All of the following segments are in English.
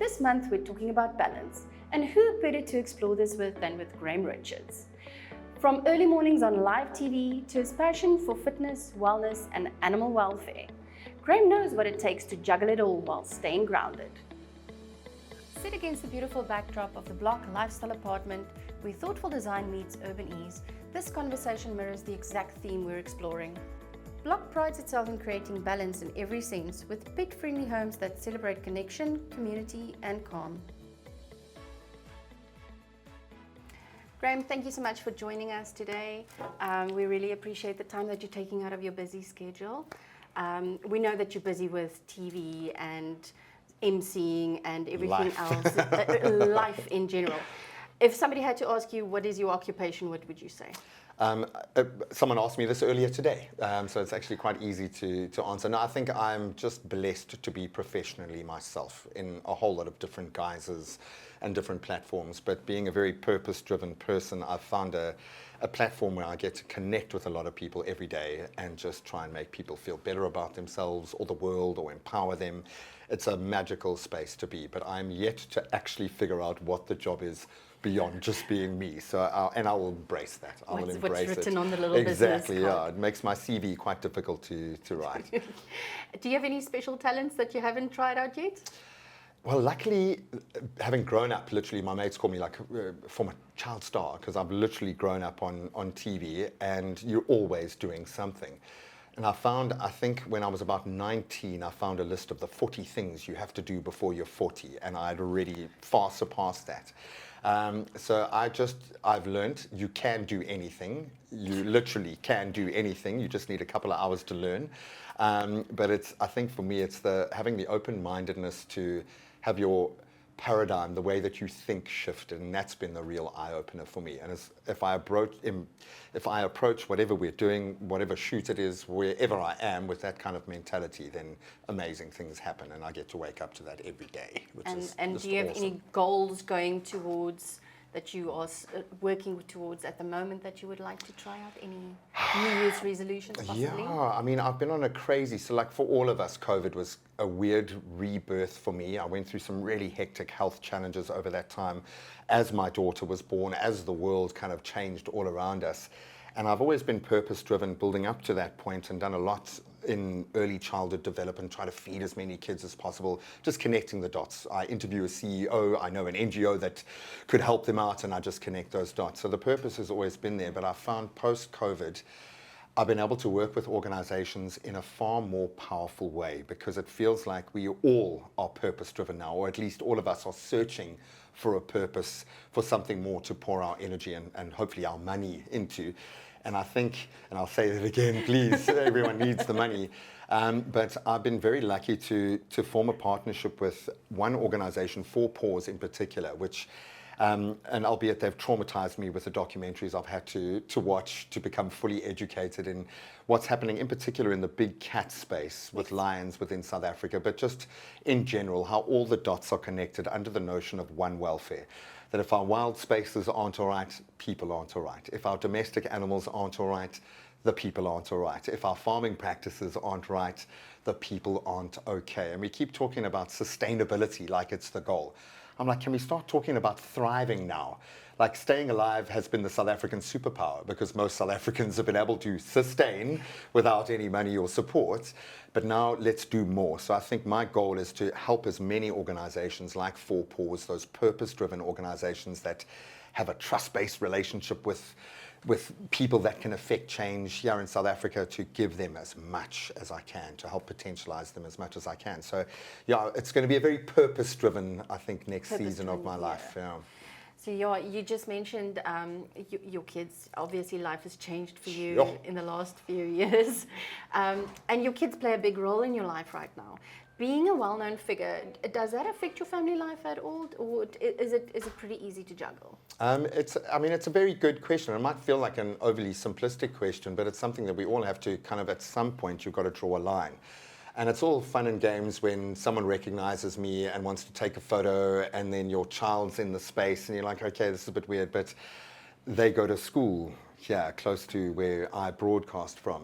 This month we're talking about balance, and who better to explore this with than with Graeme Richards. From early mornings on live TV to his passion for fitness, wellness and animal welfare, Graeme knows what it takes to juggle it all while staying grounded. Set against the beautiful backdrop of the Block lifestyle apartment where thoughtful design meets urban ease, this conversation mirrors the exact theme we're exploring. Block prides itself in creating balance in every sense, with pet-friendly homes that celebrate connection, community and calm. Graeme, thank you so much for joining us today. We really appreciate the time that you're taking out of your busy schedule. We know that you're busy with TV and emceeing and everything else, life in general. If somebody had to ask you, what is your occupation, what would you say? Someone asked me this earlier today, so it's actually quite easy to answer. No, I think I'm just blessed to be professionally myself in a whole lot of different guises and different platforms. But being a very purpose-driven person, I've found a platform where I get to connect with a lot of people every day and just try and make people feel better about themselves or the world or empower them. It's a magical space to be, but I'm yet to actually figure out what the job is beyond just being me. So, I will embrace that. I will embrace what's written it. on the little business Exactly, card. yeah. It makes my CV quite difficult to write. Do you have any special talents that you haven't tried out yet? Well, luckily, having grown up, literally, my mates call me like a former child star because I've literally grown up on TV and you're always doing something. And I think when I was about 19, I found a list of the 40 things you have to do before you're 40, and I'd already far surpassed that. So I've learned you can do anything. You literally can do anything. You just need a couple of hours to learn. But I think for me, it's having the open-mindedness to have your paradigm, the way that you think, shifted, and that's been the real eye-opener for me. And if I approach whatever we're doing, whatever shoot it is, wherever I am with that kind of mentality, then amazing things happen, and I get to wake up to that every day, which is And just do you have awesome. any goals going towards that you are working towards at the moment that you would like to try out? Any New Year's resolutions possibly? Yeah, I mean, I've been on a crazy, so like for all of us, COVID was a weird rebirth for me. I went through some really hectic health challenges over that time as my daughter was born, as the world kind of changed all around us. And I've always been purpose-driven building up to that point and done a lot in early childhood development, trying to feed as many kids as possible, just connecting the dots. I interview a CEO, I know an NGO that could help them out, and I just connect those dots. So the purpose has always been there, but I found post-COVID, I've been able to work with organizations in a far more powerful way because it feels like we all are purpose-driven now, or at least all of us are searching for a purpose, for something more to pour our energy and hopefully our money into. And I think, and I'll say that again, please, everyone needs the money. But I've been very lucky to form a partnership with one organization, Four Paws in particular, which, and albeit they've traumatized me with the documentaries I've had to watch to become fully educated in what's happening, in particular in the big cat space with lions within South Africa, but just in general, how all the dots are connected under the notion of one welfare. That if our wild spaces aren't all right, people aren't all right. If our domestic animals aren't all right, the people aren't all right. If our farming practices aren't right, the people aren't okay. And we keep talking about sustainability like it's the goal. I'm like, can we start talking about thriving now? Like staying alive has been the South African superpower because most South Africans have been able to sustain without any money or support. But now let's do more. So I think my goal is to help as many organizations like Four Paws, those purpose-driven organizations that have a trust-based relationship with people that can affect change here in South Africa, to give them as much as I can, to help potentialize them as much as I can. So yeah, it's going to be a very purpose-driven, I think, next season of my life. Yeah. So you just mentioned your kids. Obviously, life has changed for you Sure. in the last few years, and your kids play a big role in your life right now. Being a well-known figure, does that affect your family life at all, or is it pretty easy to juggle? It's a very good question. It might feel like an overly simplistic question, but it's something that we all have to kind of, at some point, you've got to draw a line. And it's all fun and games when someone recognizes me and wants to take a photo, and then your child's in the space, and you're like, okay, this is a bit weird, but they go to school here, close to where I broadcast from.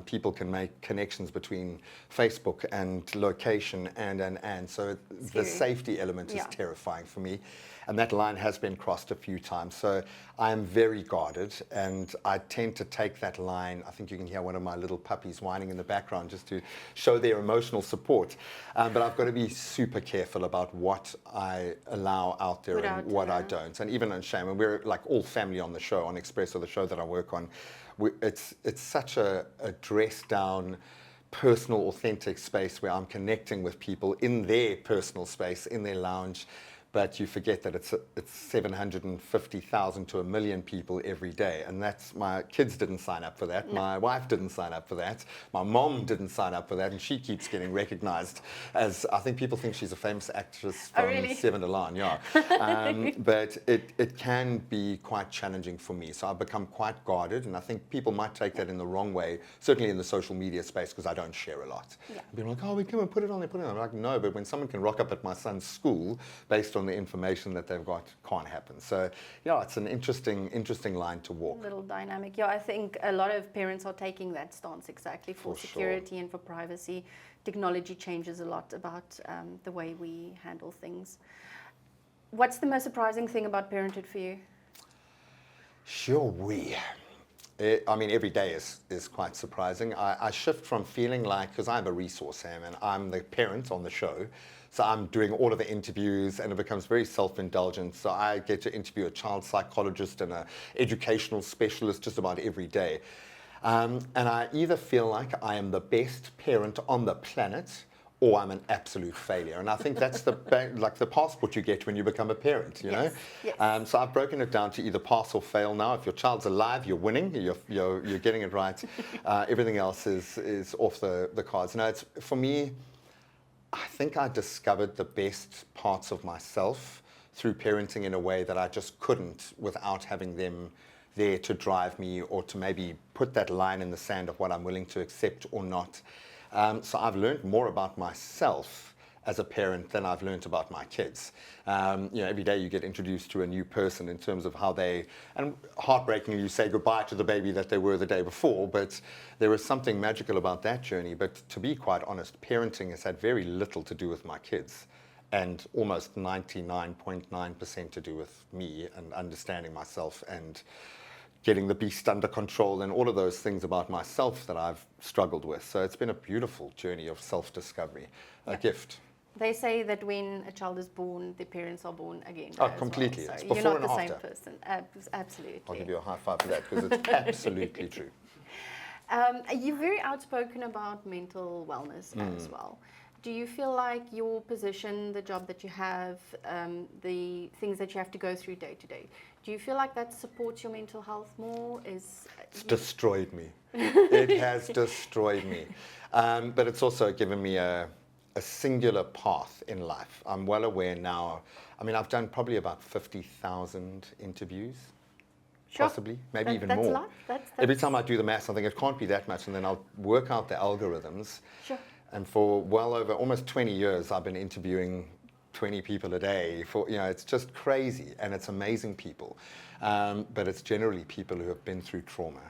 People can make connections between Facebook and location and. So the safety element is terrifying for me. And that line has been crossed a few times. So I am very guarded, and I tend to take that line. I think you can hear one of my little puppies whining in the background just to show their emotional support. But I've got to be super careful about what I allow out there and what I don't. And even on Shame, and we're like all family on the show, on Expresso, the show that I work on. It's such a dressed down, personal, authentic space where I'm connecting with people in their personal space, in their lounge. But you forget that it's 750,000 to 1 million people every day. And that's, my kids didn't sign up for that. No. My wife didn't sign up for that. My mom didn't sign up for that. And she keeps getting recognized as, I think people think she's a famous actress from Seven Alarm, yeah. But it can be quite challenging for me. So I've become quite guarded. And I think people might take that in the wrong way, certainly in the social media space, because I don't share a lot. Yeah. People are like, oh, we come and put it on there, put it on. I'm like, no, but when someone can rock up at my son's school based on the information that they've got, can't happen. So yeah, it's an interesting line to walk. Little dynamic. Yeah, I think a lot of parents are taking that stance exactly for security and for privacy. Technology changes a lot about the way we handle things. What's the most surprising thing about parenthood for you? I mean, every day is quite surprising. I shift from feeling like, because I'm a resource, Sam, and I'm the parent on the show, so I'm doing all of the interviews, and it becomes very self-indulgent. So I get to interview a child psychologist and an educational specialist just about every day. And I either feel like I am the best parent on the planet, or I'm an absolute failure. And I think that's the passport you get when you become a parent, you know? Yes. So I've broken it down to either pass or fail now. If your child's alive, you're winning, you're getting it right. Everything else is off the cards. Now, it's, for me, I think I discovered the best parts of myself through parenting in a way that I just couldn't without having them there to drive me, or to maybe put that line in the sand of what I'm willing to accept or not. So I've learned more about myself as a parent than I've learned about my kids. Every day you get introduced to a new person in terms of how they, and heartbreakingly you say goodbye to the baby that they were the day before, but there is something magical about that journey. But to be quite honest, parenting has had very little to do with my kids, and almost 99.9% to do with me and understanding myself and getting the beast under control and all of those things about myself that I've struggled with. So it's been a beautiful journey of self-discovery, a gift. They say that when a child is born, the parents are born again. Oh, completely. Well. So it's you're not and the after. Same person. Absolutely. I'll give you a high five for that, because it's absolutely true. You're very outspoken about mental wellness as well. Do you feel like your position, the job that you have, the things that you have to go through day to day, do you feel like that supports your mental health more? It's destroyed me. It has destroyed me. But it's also given me a singular path in life. I'm well aware now. I mean, I've done probably about 50,000 interviews. Sure. Possibly, maybe even more. That's a lot. That's Every time I do the maths, I think it can't be that much, and then I'll work out the algorithms. Sure. And for well over almost 20 years, I've been interviewing 20 people a day. It's just crazy, and it's amazing people. But it's generally people who have been through trauma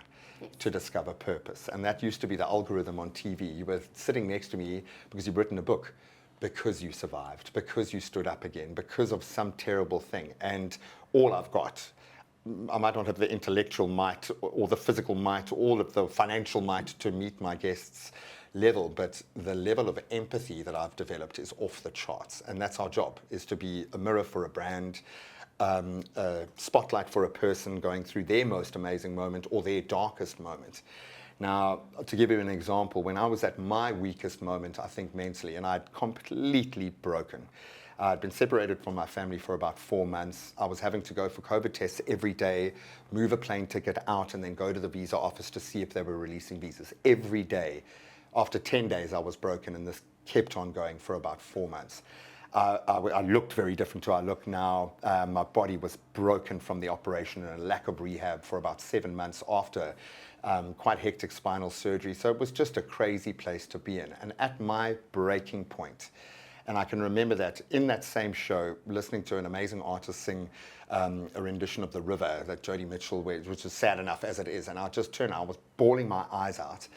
to discover purpose. And that used to be the algorithm on TV. You were sitting next to me because you've written a book, because you survived, because you stood up again, because of some terrible thing. And all I've got, I might not have the intellectual might or the physical might, or all of the financial might to meet my guests' level, but the level of empathy that I've developed is off the charts. And that's our job, is to be a mirror for a brand, a spotlight for a person going through their most amazing moment or their darkest moment. Now, to give you an example, when I was at my weakest moment, I think mentally, and I'd completely broken. I'd been separated from my family for about 4 months. I was having to go for COVID tests every day, move a plane ticket out, and then go to the visa office to see if they were releasing visas every day. After 10 days, I was broken, and this kept on going for about 4 months. I looked very different to how I look now. My body was broken from the operation and a lack of rehab for about 7 months after quite hectic spinal surgery. So it was just a crazy place to be in. And at my breaking point, And I can remember that in that same show, listening to an amazing artist sing a rendition of The River that Jody Mitchell, which is sad enough as it is. And I just turned, I was bawling my eyes out.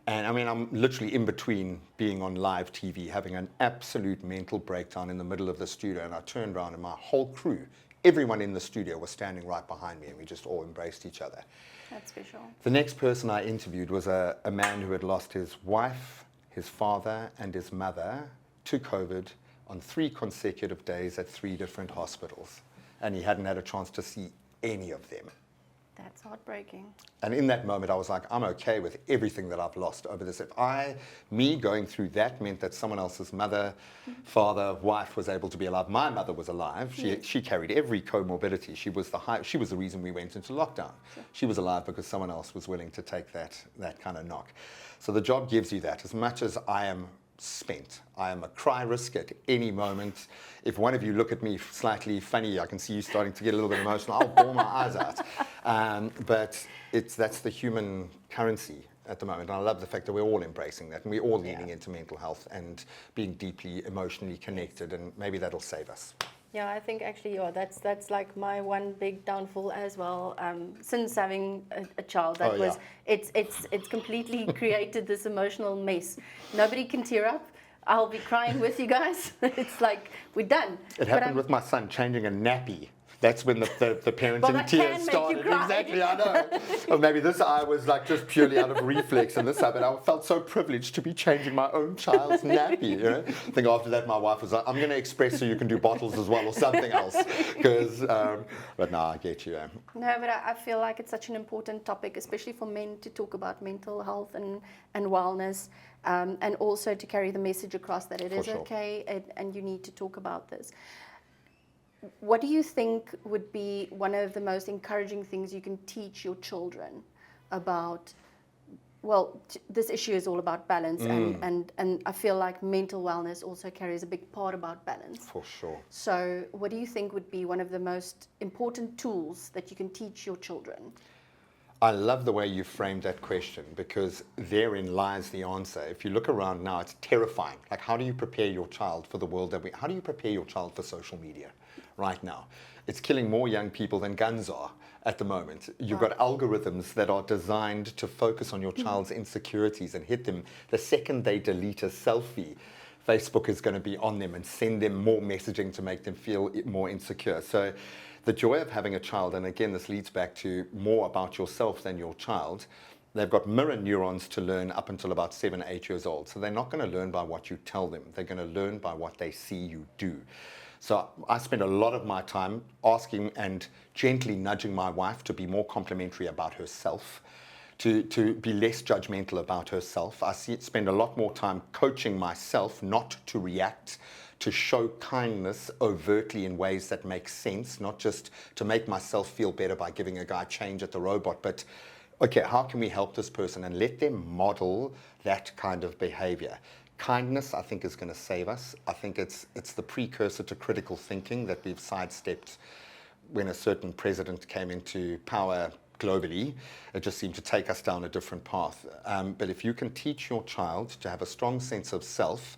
And I mean, I'm literally in between being on live TV, having an absolute mental breakdown in the middle of the studio. And I turned around and my whole crew, everyone in the studio was standing right behind me, and we just all embraced each other. That's special. The next person I interviewed was a man who had lost his wife, his father, and his mother to COVID on 3 consecutive days at 3 different hospitals. And he hadn't had a chance to see any of them. That's heartbreaking. And in that moment, I was like, I'm okay with everything that I've lost over this. If me going through that meant that someone else's mother, father, wife was able to be alive. My mother was alive. She carried every comorbidity. She was the reason we went into lockdown. Sure. She was alive because someone else was willing to take that kind of knock. So the job gives you that. As much as I am spent, I am a cry risk at any moment. If one of you look at me slightly funny, I can see you starting to get a little bit emotional. I'll bawl my eyes out. But that's the human currency at the moment. And I love the fact that we're all embracing that, and we're all leaning into mental health and being deeply emotionally connected, and maybe that'll save us. Yeah, I think actually, that's like my one big downfall as well. Since having a child, it's completely created this emotional mess. Nobody can tear up. I'll be crying with you guys. It's like we're done. It happened with my son changing a nappy. That's when the parenting tears started. Exactly, I know. Or maybe this eye was like just purely out of reflex, and this eye, but I felt so privileged to be changing my own child's nappy. You know? I think after that, my wife was like, "I'm going to express so you can do bottles as well, or something else." But no, I get you. No, but I feel like it's such an important topic, especially for men, to talk about mental health and wellness, and also to carry the message across that it is okay, and you need to talk about this. What do you think would be one of the most encouraging things you can teach your children about? Well, this issue is all about balance, and I feel like mental wellness also carries a big part about balance. For sure. So what do you think would be one of the most important tools that you can teach your children? I love the way you framed that question, because therein lies the answer. If you look around now, it's terrifying. Like, how do you prepare your child for the world how do you prepare your child for social media right now? It's killing more young people than guns are at the moment. You've got algorithms that are designed to focus on your child's insecurities and hit them the second they delete a selfie. Facebook is going to be on them and send them more messaging to make them feel more insecure. So the joy of having a child, and again, this leads back to more about yourself than your child. They've got mirror neurons to learn up until about 7 or 8 years old. So they're not going to learn by what you tell them. They're going to learn by what they see you do. So I spend a lot of my time asking and gently nudging my wife to be more complimentary about herself, to be less judgmental about herself. I spend a lot more time coaching myself not to react, to show kindness overtly in ways that make sense, not just to make myself feel better by giving a guy change at the robot, but okay, how can we help this person, and let them model that kind of behavior. Kindness, I think, is going to save us. I think it's the precursor to critical thinking that we've sidestepped when a certain president came into power globally. It just seemed to take us down a different path. But if you can teach your child to have a strong sense of self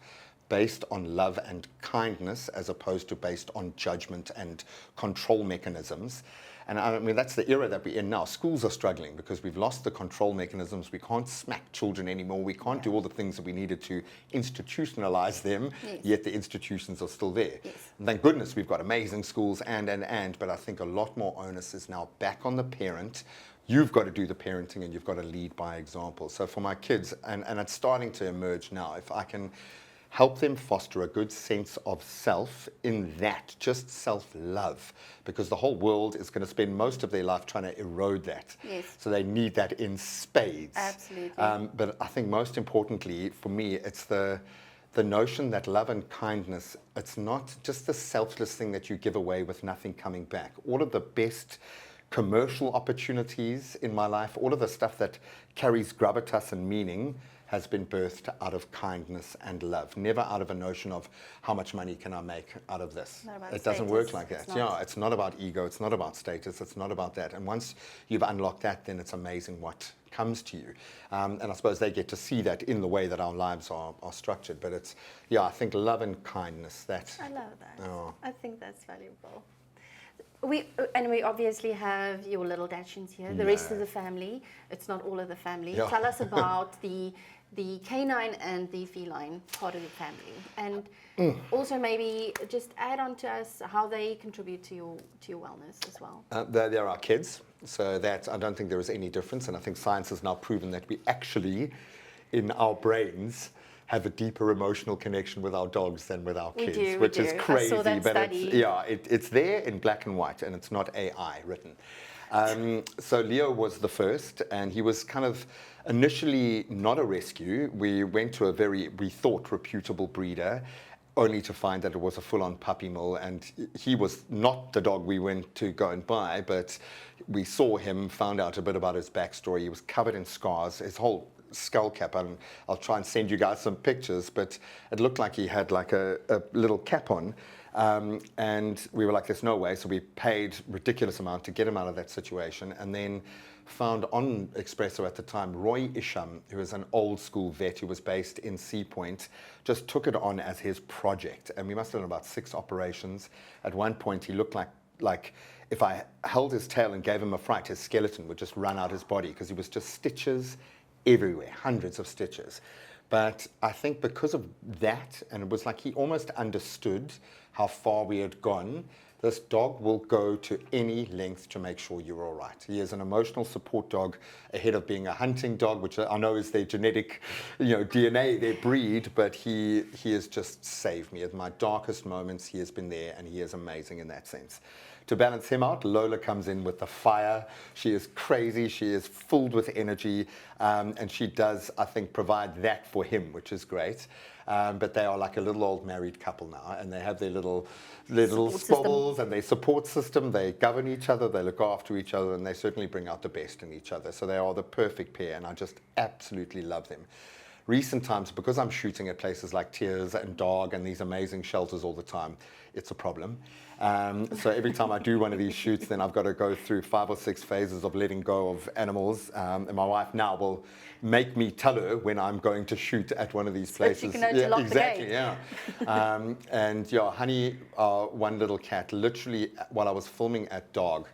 based on love and kindness as opposed to based on judgment and control mechanisms. And I mean, that's the era that we're in now. Schools are struggling because we've lost the control mechanisms. We can't smack children anymore. We can't do all the things that we needed to institutionalize them, yet the institutions are still there. Yes. And thank goodness we've got amazing schools but I think a lot more onus is now back on the parent. You've got to do the parenting, and you've got to lead by example. So for my kids, and it's starting to emerge now, if I can help them foster a good sense of self in that, just self-love, because the whole world is going to spend most of their life trying to erode that. Yes. So they need that in spades. Absolutely. But I think most importantly for me, it's the notion that love and kindness, it's not just the selfless thing that you give away with nothing coming back. All of the best commercial opportunities in my life, all of the stuff that carries gravitas and meaning, has been birthed out of kindness and love, never out of a notion of how much money can I make out of this. Not about It doesn't work status. like that. It's not. Yeah, it's not about ego, it's not about status, it's not about that. And once you've unlocked that, then it's amazing what comes to you. And I suppose they get to see that in the way that our lives are structured. But it's, I think love and kindness, that. I love that. Oh. I think that's valuable. We obviously have your little dachshunds here. The rest of the family. It's not all of the family. Yeah. Tell us about the canine and the feline part of the family, and also maybe just add on to us how they contribute to your wellness as well. They're our kids, so that I don't think there is any difference. And I think science has now proven that we actually, in our brains, have a deeper emotional connection with our dogs than with our kids, which is crazy. I saw that but study. it's there in black and white, and it's not AI written. So Leo was the first, and he was kind of initially not a rescue. We went to a very, we thought, reputable breeder, only to find that it was a full-on puppy mill, and he was not the dog we went to go and buy, but we saw him, found out a bit about his backstory. He was covered in scars, his whole skull cap, and I'll try and send you guys some pictures, but it looked like he had like a little cap on. And we were like, there's no way. So we paid ridiculous amount to get him out of that situation, and then found on Expresso at the time, Roy Isham, who is an old school vet who was based in Sea Point, just took it on as his project. And we must have done about 6 operations. At one point, he looked like if I held his tail and gave him a fright, his skeleton would just run out his body, because he was just stitches everywhere, hundreds of stitches. But I think because of that, and it was like he almost understood how far we had gone, this dog will go to any length to make sure you're all right. He is an emotional support dog ahead of being a hunting dog, which I know is their genetic, DNA, their breed, but he has just saved me. At my darkest moments, he has been there, and he is amazing in that sense. To balance him out, Lola comes in with the fire. She is crazy. She is filled with energy. And she does, I think, provide that for him, which is great. But they are like a little old married couple now. And they have their little squabbles and their support system. They govern each other. They look after each other. And they certainly bring out the best in each other. So they are the perfect pair. And I just absolutely love them. Recent times, because I'm shooting at places like Tears and Dog and these amazing shelters all the time, it's a problem. So every time I do one of these shoots, then I've got to go through 5 or 6 phases of letting go of animals. And my wife now will make me tell her when I'm going to shoot at one of these places. So she can know to lock exactly, the gate. Yeah. And Honey, one little cat, literally while I was filming at Dog,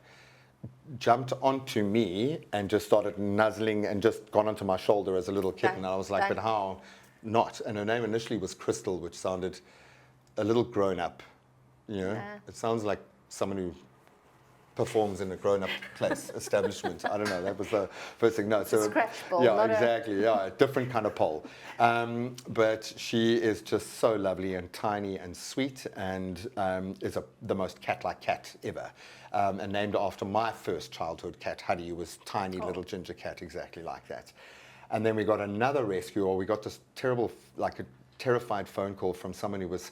jumped onto me and just started nuzzling and just gone onto my shoulder as a little kitten. And I was like, but how not? And her name initially was Crystal, which sounded a little grown up. Yeah. It sounds like someone who performs in a grown-up place, establishment. I don't know. That was the first thing. No, so scratch ball. Yeah, exactly. Yeah, a different kind of pole. But she is just so lovely and tiny and sweet, and is the most cat-like cat ever. And named after my first childhood cat, Huddy, who was tiny little ginger cat, exactly like that. And then we got another rescue, or we got this terrified phone call from someone who was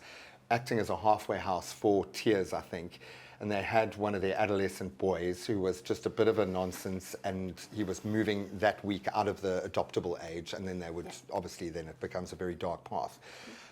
acting as a halfway house for Tears, I think. And they had one of their adolescent boys who was just a bit of a nonsense, and he was moving that week out of the adoptable age, and then they would, obviously then it becomes a very dark path.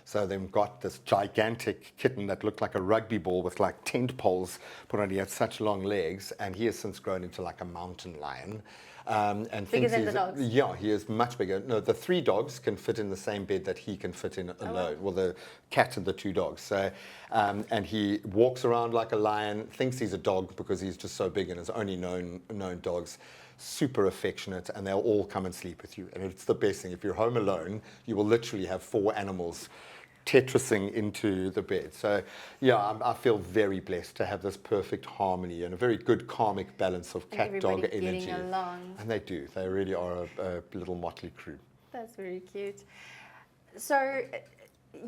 So then got this gigantic kitten that looked like a rugby ball with like tent poles put on. He had such long legs, and he has since grown into like a mountain lion. And bigger than the dogs? Yeah, he is much bigger. No, the 3 dogs can fit in the same bed that he can fit in alone. Well, the cat and the 2 dogs. So, and he walks around like a lion, thinks he's a dog because he's just so big and has only known dogs. Super affectionate, and they'll all come and sleep with you. And it's the best thing. If you're home alone, you will literally have 4 animals Tetrising into the bed. So yeah, I feel very blessed to have this perfect harmony and a very good karmic balance of cat-dog energy. Along. And they do. They really are a little motley crew. That's very cute. So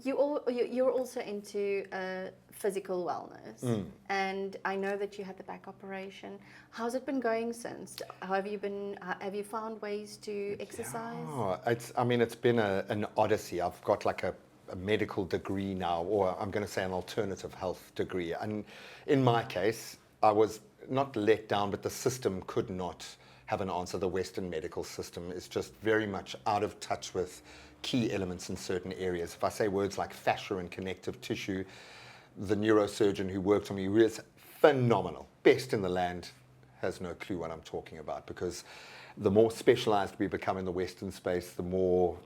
you're also into physical wellness, and I know that you had the back operation. How's it been going since? Have you found ways to exercise? Yeah, it's been an odyssey. I've got like a medical degree now, or I'm going to say an alternative health degree. And in my case, I was not let down, but the system could not have an answer. The Western medical system is just very much out of touch with key elements in certain areas. If I say words like fascia and connective tissue, the neurosurgeon who worked on me, who is phenomenal, best in the land, has no clue what I'm talking about, because the more specialized we become in the Western space, the more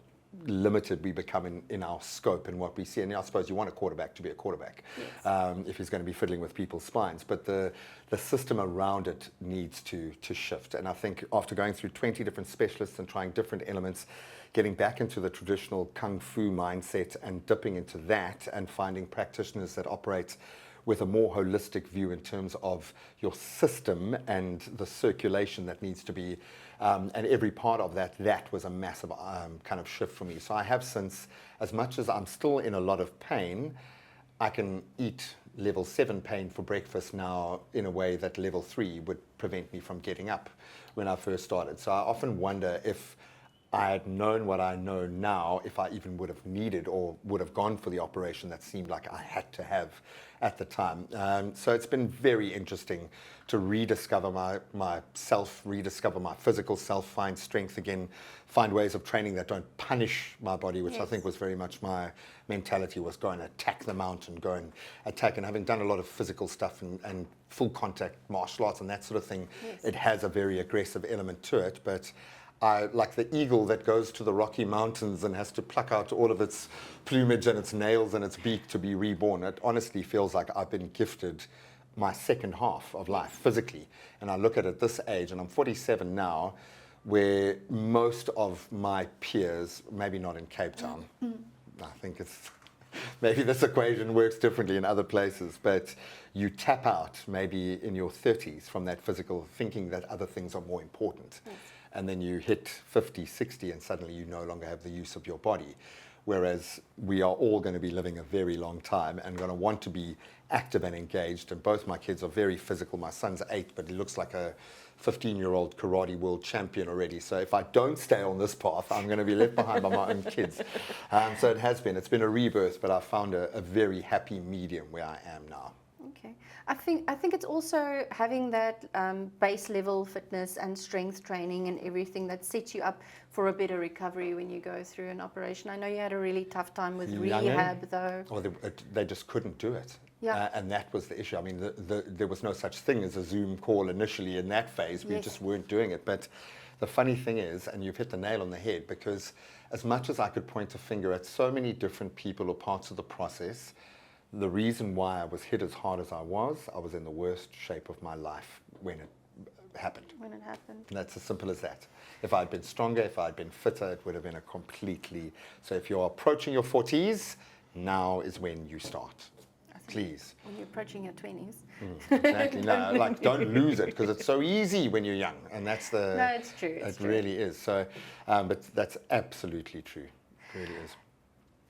limited we become in our scope and what we see. And I suppose you want a quarterback to be a quarterback, yes, if he's going to be fiddling with people's spines. But the system around it needs to shift. And I think after going through 20 different specialists and trying different elements, getting back into the traditional kung fu mindset and dipping into that and finding practitioners that operate with a more holistic view in terms of your system and the circulation that needs to be, and every part of that, that was a massive kind of shift for me. So I have since, as much as I'm still in a lot of pain, I can eat level 7 pain for breakfast now in a way that level 3 would prevent me from getting up when I first started. So I often wonder if I had known what I know now, if I even would have needed or would have gone for the operation that seemed like I had to have at the time. So it's been very interesting to rediscover myself, rediscover my physical self, find strength again, find ways of training that don't punish my body, which, yes, I think was very much my mentality, was go and attack the mountain, go and attack. And having done a lot of physical stuff and full contact martial arts and that sort of thing, yes, it has a very aggressive element to it. But I, like the eagle that goes to the Rocky Mountains and has to pluck out all of its plumage and its nails and its beak to be reborn, it honestly feels like I've been gifted my second half of life physically. And I look at this age, and I'm 47 now, where most of my peers, maybe not in Cape Town, I think it's maybe this equation works differently in other places, but you tap out maybe in your 30s from that physical thinking that other things are more important. Yes. And then you hit 50, 60, and suddenly you no longer have the use of your body. Whereas we are all going to be living a very long time and going to want to be active and engaged. And both my kids are very physical. My son's 8, but he looks like a 15-year-old karate world champion already. So if I don't stay on this path, I'm going to be left behind by my own kids. So it's been a rebirth, but I found a very happy medium where I am now. Okay. I think it's also having that base level fitness and strength training and everything that sets you up for a better recovery when you go through an operation. I know you had a really tough time with rehab, though. Well, they just couldn't do it. Yeah. And that was the issue. I mean, there was no such thing as a Zoom call initially in that phase. We, yes, just weren't doing it. But the funny thing is, and you've hit the nail on the head, because as much as I could point a finger at so many different people or parts of the process, the reason why I was hit as hard as I was in the worst shape of my life when it happened. When it happened. And that's as simple as that. If I'd been stronger, if I'd been fitter, it would have been a completely... So if you're approaching your 40s, now is when you start. Please. When you're approaching your 20s. Exactly. No, like, don't lose it, because it's so easy when you're young. And that's the... No, it's true. It really is. So, but that's absolutely true. It really is.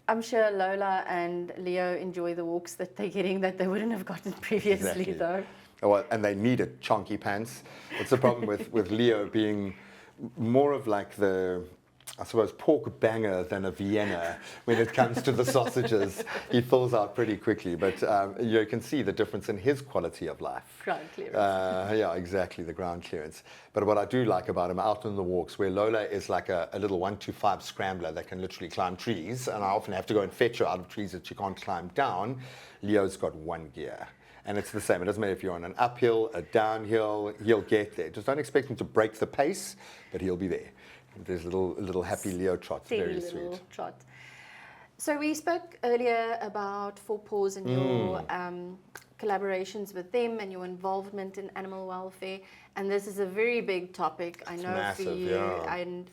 I'm sure Lola and Leo enjoy the walks that they're getting that they wouldn't have gotten previously, exactly, though. Well, and they needed chunky pants. It's the problem with Leo being more of like the, I suppose, pork banger than a Vienna when it comes to the sausages. He fills out pretty quickly, but you can see the difference in his quality of life. Ground clearance. Yeah, exactly, the ground clearance. But what I do like about him out on the walks, where Lola is like a little 1-5 scrambler that can literally climb trees, and I often have to go and fetch her out of trees that she can't climb down, Leo's got one gear. And it's the same. It doesn't matter if you're on an uphill, a downhill, he'll get there. Just don't expect him to break the pace, but he'll be there. There's a little happy Leo trot, very sweet. Trot. So we spoke earlier about Four Paws and your collaborations with them and your involvement in animal welfare, and this is a very big topic, I know, massive, for you. Yeah. And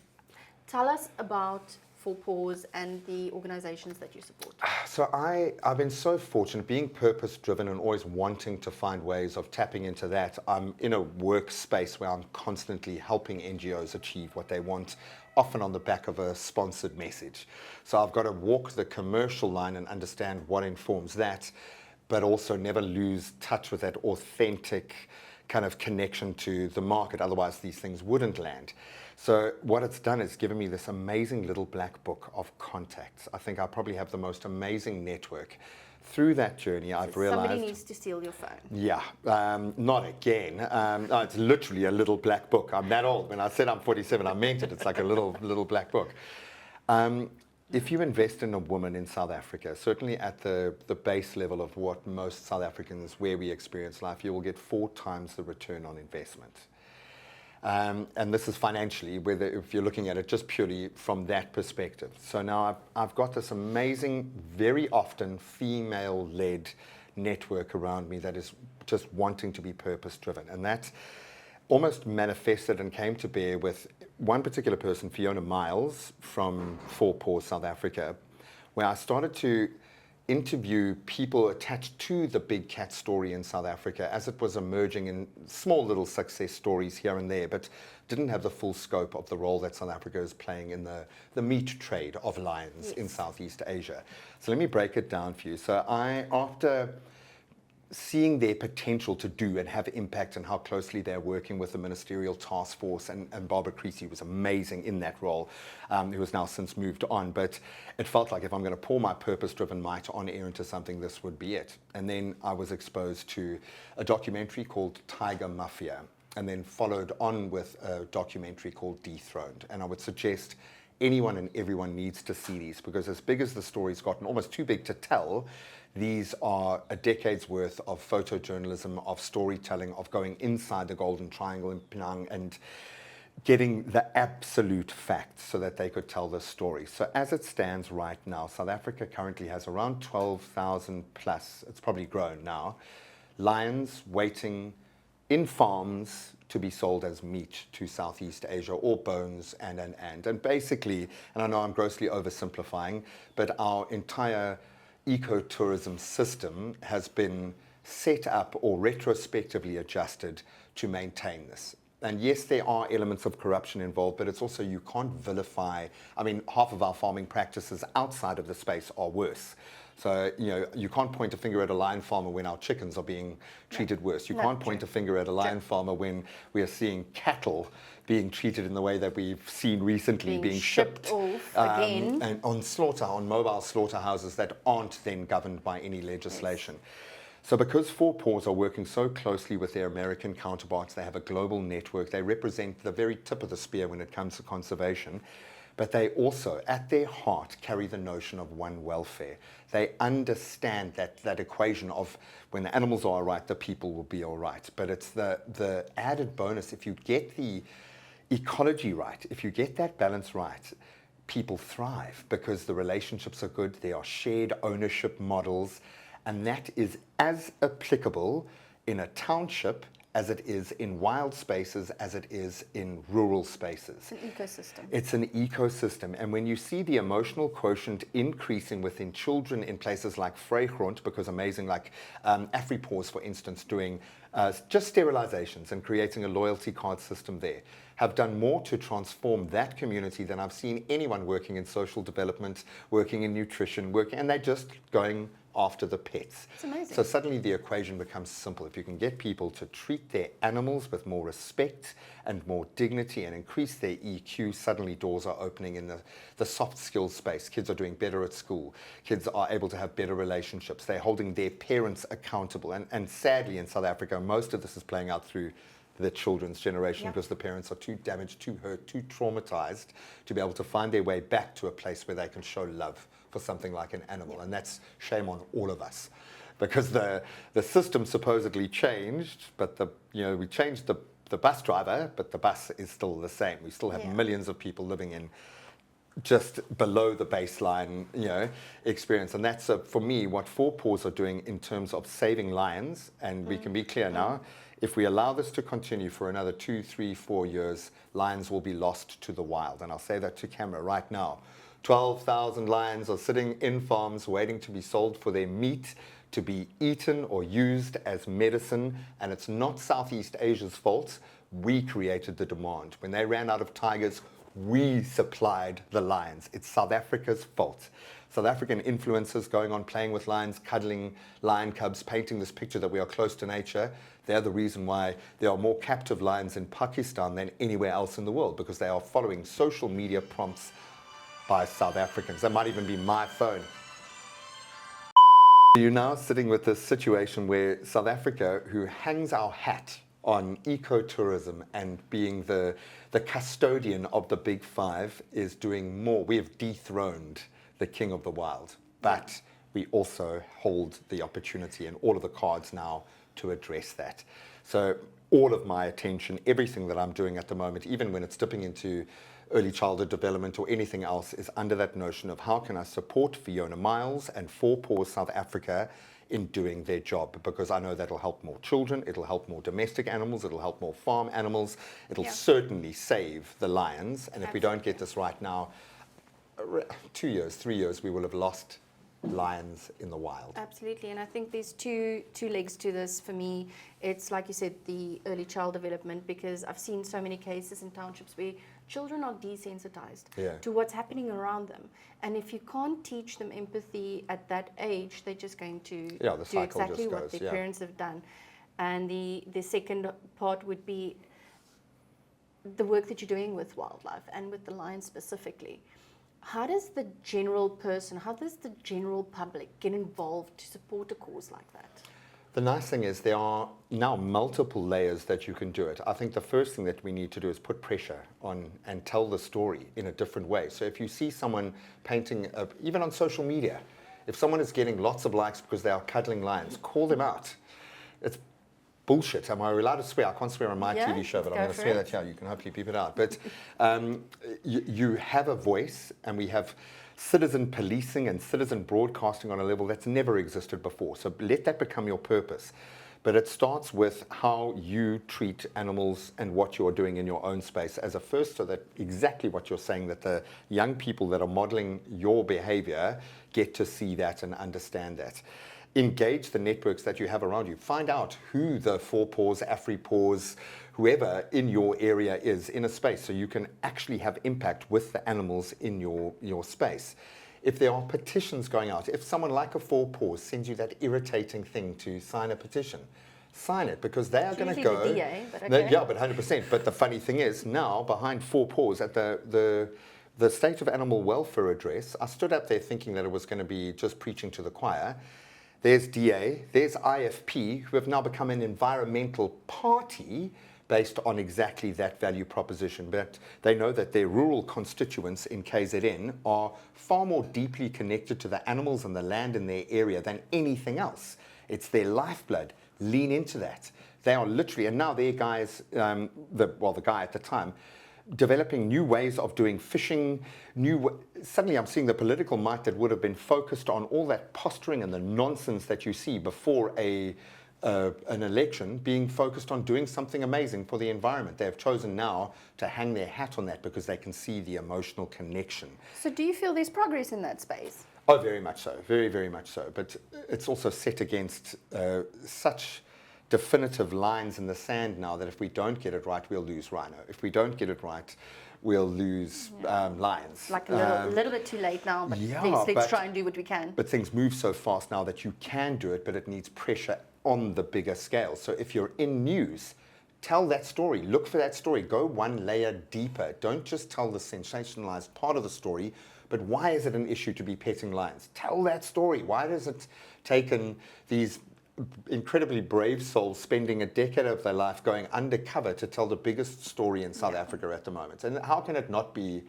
tell us about Four Paws and the organizations that you support. So I've been so fortunate, being purpose-driven and always wanting to find ways of tapping into that. I'm in a workspace where I'm constantly helping NGOs achieve what they want, often on the back of a sponsored message. So I've got to walk the commercial line and understand what informs that, but also never lose touch with that authentic kind of connection to the market. Otherwise, these things wouldn't land. So what it's done is given me this amazing little black book of contacts. I think I probably have the most amazing network through that journey, I've realized... Somebody needs to steal your phone. Yeah, not again. No, it's literally a little black book. I'm that old. When I said I'm 47, I meant it. It's like a little black book. If you invest in a woman in South Africa, certainly at the base level of what most South Africans, where we experience life, you will get 4 times the return on investment. And this is financially, whether if you're looking at it just purely from that perspective. So now I've got this amazing, very often female-led network around me that is just wanting to be purpose-driven. And that almost manifested and came to bear with one particular person, Fiona Miles from Four Paws, South Africa, where I started to interview people attached to the big cat story in South Africa as it was emerging in small little success stories here and there, but didn't have the full scope of the role that South Africa is playing in the meat trade of lions in Southeast Asia. So let me break it down for you. So after seeing their potential to do and have impact and how closely they're working with the ministerial task force, and Barbara Creasy was amazing in that role, who has now since moved on, but it felt like if I'm going to pour my purpose-driven might on air into something, this would be it. And then I was exposed to a documentary called Tiger Mafia, and then followed on with a documentary called Dethroned. And I would suggest anyone and everyone needs to see these, because as big as the story's gotten, almost too big to tell, these are a decade's worth of photojournalism, of storytelling, of going inside the Golden Triangle in Penang and getting the absolute facts so that they could tell this story. So as it stands right now, South Africa currently has around 12,000 plus, it's probably grown now, lions waiting in farms to be sold as meat to Southeast Asia, or bones and basically, and I know I'm grossly oversimplifying, but our entire ecotourism system has been set up or retrospectively adjusted to maintain this. And yes, there are elements of corruption involved, but it's also, you can't vilify. I mean, half of our farming practices outside of the space are worse. So, you can't point a finger at a lion farmer when our chickens are being treated worse. You can't point a finger at a lion farmer when we are seeing cattle being treated in the way that we've seen recently, being shipped off again. And on mobile slaughterhouses that aren't then governed by any legislation. Yes. So because Four Paws are working so closely with their American counterparts, they have a global network, they represent the very tip of the spear when it comes to conservation, but they also, at their heart, carry the notion of one welfare. They understand that equation of when the animals are all right, the people will be all right. But it's the added bonus, if you get the ecology right, if you get that balance right, people thrive because the relationships are good, there are shared ownership models, and that is as applicable in a township as it is in wild spaces, as it is in rural spaces. It's an ecosystem. It's an ecosystem. And when you see the emotional quotient increasing within children in places like Vrygrond, because amazing, like AfriPaws, for instance, doing just sterilizations and creating a loyalty card system there, have done more to transform that community than I've seen anyone working in social development, working in nutrition, and they're just going after the pets. It's amazing. So suddenly the equation becomes simple. If you can get people to treat their animals with more respect and more dignity and increase their EQ, suddenly doors are opening in the soft skills space. Kids are doing better at school. Kids are able to have better relationships. They're holding their parents accountable. And sadly in South Africa, most of this is playing out through the children's generation, because the parents are too damaged, too hurt, too traumatized to be able to find their way back to a place where they can show love for something like an animal. And that's shame on all of us, because the system supposedly changed, but we changed the bus driver, but the bus is still the same. We still have millions of people living in just below the baseline, experience. And that's, for me, what Four Paws are doing in terms of saving lions. And we can be clear now, if we allow this to continue for another 2, 3, 4 years, lions will be lost to the wild. And I'll say that to camera right now. 12,000 lions are sitting in farms waiting to be sold for their meat to be eaten or used as medicine. And it's not Southeast Asia's fault. We created the demand. When they ran out of tigers, we supplied the lions. It's South Africa's fault. South African influencers going on playing with lions, cuddling lion cubs, painting this picture that we are close to nature. They're the reason why there are more captive lions in Pakistan than anywhere else in the world, because they are following social media prompts by South Africans. That might even be my phone. You're now sitting with this situation where South Africa, who hangs our hat on ecotourism and being the custodian of the big five, is doing more. We have dethroned the king of the wild, but we also hold the opportunity and all of the cards now to address that. So all of my attention, everything that I'm doing at the moment, even when it's dipping into early childhood development or anything else, is under that notion of how can I support Fiona Miles and Four Paws South Africa in doing their job, because I know that'll help more children, it'll help more domestic animals, it'll help more farm animals, it'll certainly save the lions. And if we don't get this right now, 2 years, 3 years, we will have lost lions in the wild. Absolutely, and I think there's two legs to this for me. It's like you said, the early child development, because I've seen so many cases in townships where children are desensitized to what's happening around them. And if you can't teach them empathy at that age, they're just going to do exactly what their parents have done. And the second part would be the work that you're doing with wildlife and with the lions specifically. How does the general person, how does the general public get involved to support a cause like that? The nice thing is there are now multiple layers that you can do it. I think the first thing that we need to do is put pressure on and tell the story in a different way. So if you see someone painting, even on social media, if someone is getting lots of likes because they are cuddling lions, call them out. It's bullshit. Am I allowed to swear? I can't swear on my TV show, but I'm going to swear that here. You can hopefully beep it out. But you have a voice, and we have citizen policing and citizen broadcasting on a level that's never existed before. So let that become your purpose. But it starts with how you treat animals and what you're doing in your own space as a first, so that exactly what you're saying, that the young people that are modeling your behavior get to see that and understand that. Engage the networks that you have around you. Find out who the Four Paws, AfriPaws, whoever in your area is in a space, so you can actually have impact with the animals in your space. If there are petitions going out, if someone like a Four Paws sends you that irritating thing to sign a petition, sign it, because they are going to go. The DA, but okay. Yeah, but 100%. But the funny thing is, now behind Four Paws at the State of Animal Welfare address, I stood up there thinking that it was going to be just preaching to the choir. There's DA, there's IFP, who have now become an environmental party based on exactly that value proposition. But they know that their rural constituents in KZN are far more deeply connected to the animals and the land in their area than anything else. It's their lifeblood. Lean into that. They are literally, and now their guys, the guy at the time, developing new ways of doing fishing, suddenly I'm seeing the political might that would have been focused on all that posturing and the nonsense that you see before an election being focused on doing something amazing for the environment. They have chosen now to hang their hat on that because they can see the emotional connection. So do you feel there's progress in that space? Oh, very much so. Very, very much so. But it's also set against such definitive lines in the sand now that if we don't get it right, we'll lose rhino. If we don't get it right, we'll lose lions. Like a little bit too late now, but let's try and do what we can. But things move so fast now that you can do it, but it needs pressure on the bigger scale. So if you're in news, tell that story. Look for that story. Go one layer deeper. Don't just tell the sensationalized part of the story, but why is it an issue to be petting lions? Tell that story. Why has it taken these incredibly brave souls spending a decade of their life going undercover to tell the biggest story in South Africa at the moment? And how can it not be,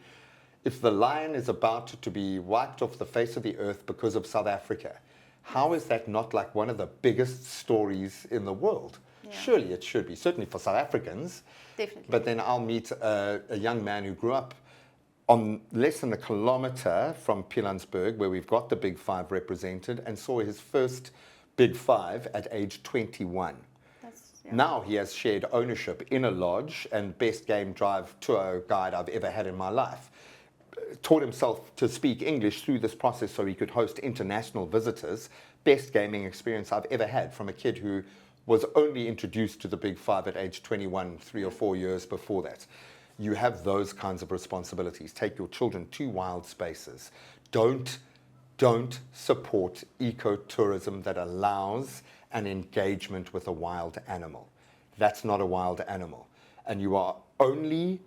if the lion is about to be wiped off the face of the earth because of South Africa, how is that not like one of the biggest stories in the world? Yeah. Surely it should be, certainly for South Africans. Definitely. But then I'll meet a young man who grew up on less than a kilometer from Pilanesberg, where we've got the Big Five represented, and saw his first Big Five at age 21. Now he has shared ownership in a lodge and best game drive tour guide I've ever had in my life. Taught himself to speak English through this process so he could host international visitors. Best gaming experience I've ever had from a kid who was only introduced to the Big Five at age 21, 3 or 4 years before that. You have those kinds of responsibilities. Take your children to wild spaces. Don't support ecotourism that allows an engagement with a wild animal. That's not a wild animal. And you are purely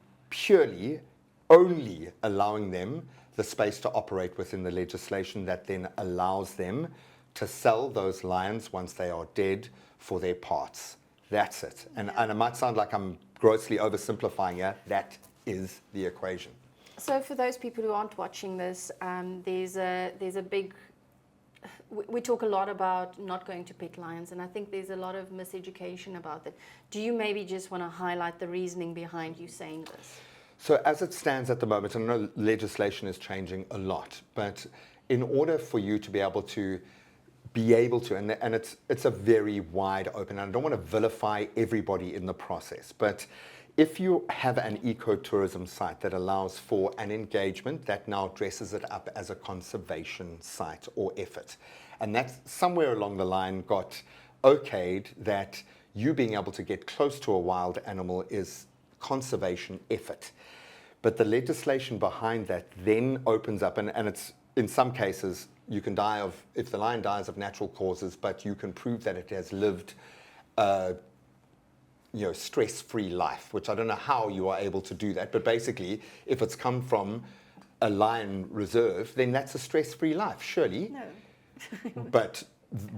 allowing them the space to operate within the legislation that then allows them to sell those lions once they are dead for their parts. That's it. And it might sound like I'm grossly oversimplifying here. That is the equation. So for those people who aren't watching this, there's a big... We talk a lot about not going to pet lions, and I think there's a lot of miseducation about that. Do you maybe just want to highlight the reasoning behind you saying this? So as it stands at the moment, I know legislation is changing a lot, but in order for you to be able to, and it's a very wide open, and I don't want to vilify everybody in the process, but if you have an ecotourism site that allows for an engagement, that now dresses it up as a conservation site or effort, and that's somewhere along the line got okayed that you being able to get close to a wild animal is conservation effort. But the legislation behind that then opens up, and it's in some cases you can die of, if the lion dies of natural causes, but you can prove that it has lived stress-free life, which I don't know how you are able to do that, but basically if it's come from a lion reserve, then that's a stress-free life, surely. No. But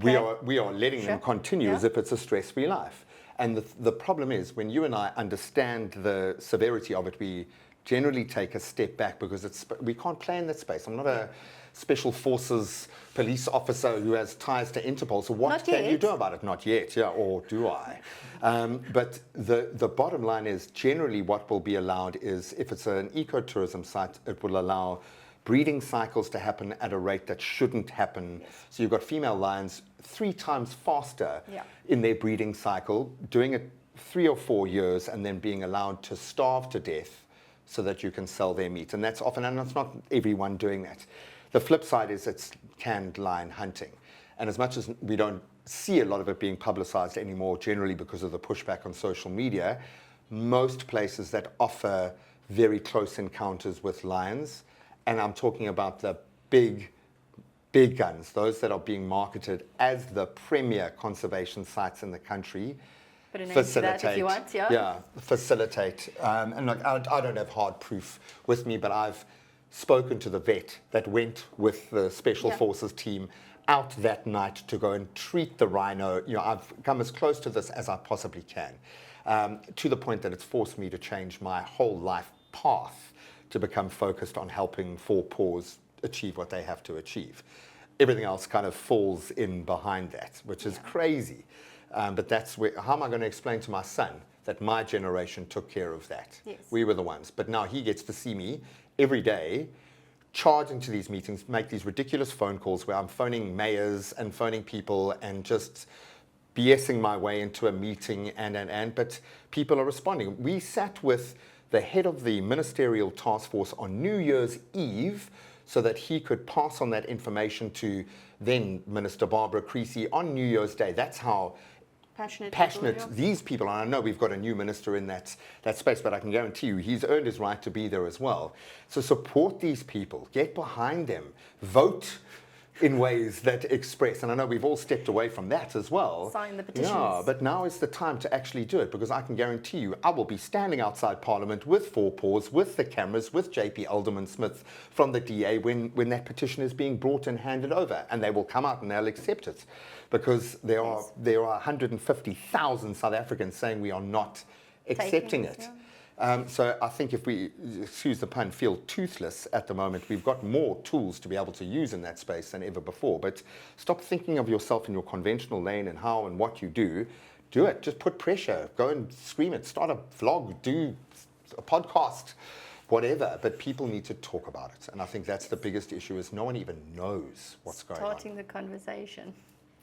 we are letting them continue as if it's a stress-free life. And the problem is, when you and I understand the severity of it, we generally take a step back because we can't play in that space. I'm not a special forces police officer who has ties to Interpol, so what can you do about it? Not yet, or do I? But the bottom line is, generally what will be allowed is, if it's an ecotourism site, it will allow breeding cycles to happen at a rate that shouldn't happen. So you've got female lions 3 times faster in their breeding cycle, doing it 3 or 4 years, and then being allowed to starve to death so that you can sell their meat. And that's often, and it's not everyone doing that. The flip side is it's canned lion hunting. And as much as we don't see a lot of it being publicized anymore, generally because of the pushback on social media, most places that offer very close encounters with lions, and I'm talking about the big guns, those that are being marketed as the premier conservation sites in the country, facilitate. That if you want, facilitate. And look, I don't have hard proof with me, but I've spoken to the vet that went with the Special Forces team out that night to go and treat the rhino. I've come as close to this as I possibly can, to the point that it's forced me to change my whole life path to become focused on helping Four Paws achieve what they have to achieve. Everything else kind of falls in behind that, which is crazy. But that's where, how am I going to explain to my son that my generation took care of that? Yes. We were the ones. But now he gets to see me every day charge into these meetings, make these ridiculous phone calls where I'm phoning mayors and phoning people and just BSing my way into a meeting, but people are responding. We sat with the head of the ministerial task force on New Year's Eve so that he could pass on that information to then Minister Barbara Creasy on New Year's Day. That's how passionate these people are. I know we've got a new minister in that space, but I can guarantee you he's earned his right to be there as well. So support these people, get behind them, vote in ways that express, and I know we've all stepped away from that as well. Sign the petitions. Yeah, but now is the time to actually do it, because I can guarantee you I will be standing outside Parliament with Four Paws, with the cameras, with JP Alderman-Smith from the DA when that petition is being brought and handed over, and they will come out and they'll accept it, because there are 150,000 South Africans saying we are not accepting it. Yeah. So I think if we, excuse the pun, feel toothless at the moment, we've got more tools to be able to use in that space than ever before. But stop thinking of yourself in your conventional lane and how and what you do. Do it. Just put pressure. Go and scream it. Start a vlog. Do a podcast. Whatever. But people need to talk about it. And I think that's the biggest issue, is no one even knows what's going on. Starting the conversation.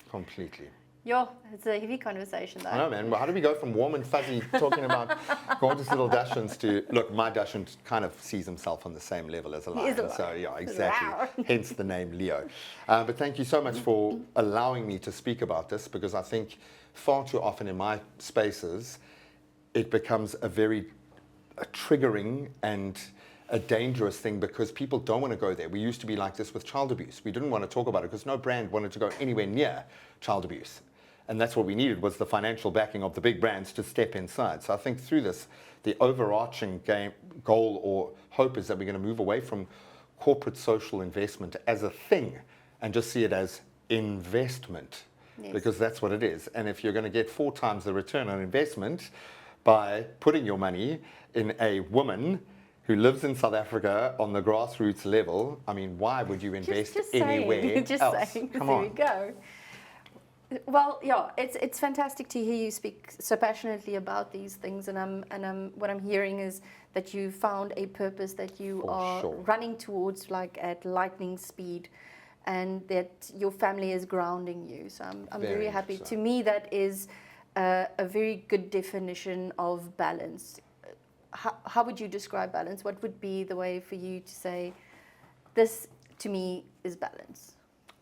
Completely. Yeah, it's a heavy conversation though. I know, man. Well, how do we go from warm and fuzzy talking about gorgeous little dachshunds to, look, my dachshund kind of sees himself on the same level as a lion. So yeah, exactly. Hence the name Leo. But thank you so much for allowing me to speak about this, because I think far too often in my spaces, it becomes a very triggering and a dangerous thing, because people don't want to go there. We used to be like this with child abuse. We didn't want to talk about it because no brand wanted to go anywhere near child abuse. And that's what we needed, was the financial backing of the big brands to step inside. So I think through this, the overarching goal or hope is that we're going to move away from corporate social investment as a thing and just see it as investment, Yes. because that's what it is. And if you're going to get 4 times the return on investment by putting your money in a woman who lives in South Africa on the grassroots level, I mean, why would you invest anywhere saying, just else? saying. Come There on. we go. Well, yeah, it's fantastic to hear you speak so passionately about these things, and what I'm hearing is that you found a purpose that you For are sure. running towards, like at lightning speed, and that your family is grounding you. So I'm very Very happy. much so. To me, that is a very good definition of balance. How would you describe balance? What would be the way for you to say, this to me is balance?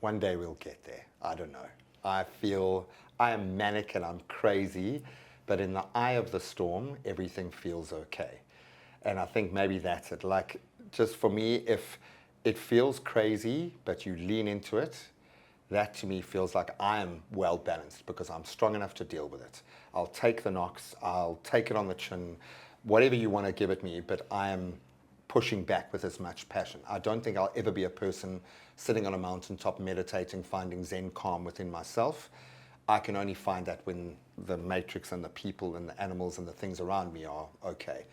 One day we'll get there. I don't know. I feel I am manic and I'm crazy, but in the eye of the storm, everything feels okay. And I think maybe that's it. Like, just for me, if it feels crazy, but you lean into it, that to me feels like I am well balanced because I'm strong enough to deal with it. I'll take the knocks, I'll take it on the chin, whatever you want to give it me, but I am pushing back with as much passion. I don't think I'll ever be a person sitting on a mountaintop meditating, finding Zen calm within myself. I can only find that when the matrix and the people and the animals and the things around me are okay.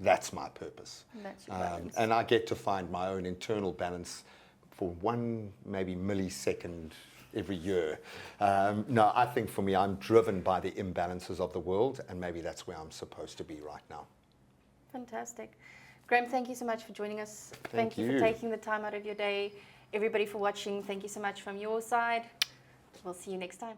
That's my purpose. That's your balance. And I get to find my own internal balance for one maybe millisecond every year. No, I think for me, I'm driven by the imbalances of the world, and maybe that's where I'm supposed to be right now. Fantastic. Graeme, thank you so much for joining us. Thank you for you. taking the time out of your day. Everybody for watching, thank you so much from your side. We'll see you next time.